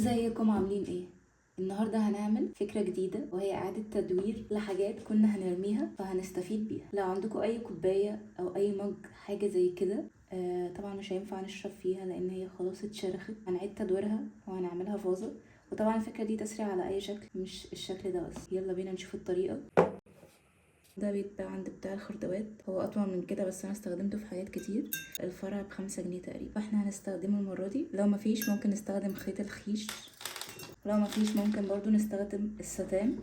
ازيكم عاملين ايه؟ النهارده هنعمل فكرة جديدة وهي إعادة تدوير لحاجات كنا هنرميها فهنستفيد بيها. لو عندكم أي كوباية أو أي مج حاجة زي كده، طبعا مش هينفع نشرب فيها لأن هي خلاص اتشرخت. هنعيد تدويرها وهنعملها فازة. وطبعا الفكرة دي تسري على أي شكل، مش الشكل ده بس. يلا بينا نشوف الطريقة. ده بيتباع عند بتاع الخردوات، هو اطول من كده بس انا استخدمته في حاجات كتير. الفرع ب5 جنيه تقريبا، فاحنا هنستخدمه المرة دي. لو مفيش ممكن نستخدم خيط الخيش، لو مفيش ممكن برضو نستخدم الستان.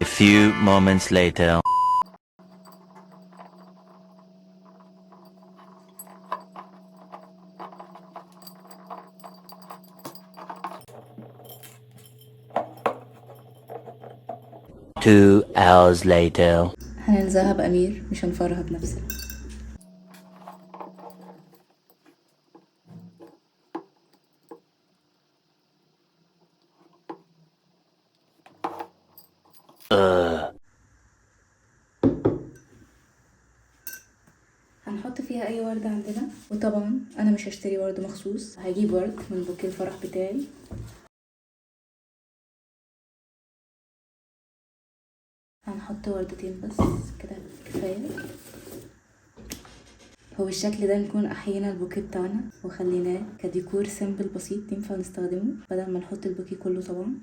A few moments later. 2 hours later. هنلزقها بأمير، مش هنفرها بنفسنا. هنحط فيها اي ورد عندنا، وطبعا انا مش هشتري ورد مخصوص، هجيب ورد من بوكيه الفرح بتاعي. هنحط وردتين بس كده كفايه. هو بالشكل ده نكون احيينا البوكيه بتاعنا وخليناه كديكور سيمبل بسيط ينفع نستخدمه بدل ما نحط البوكيه كله طبعا.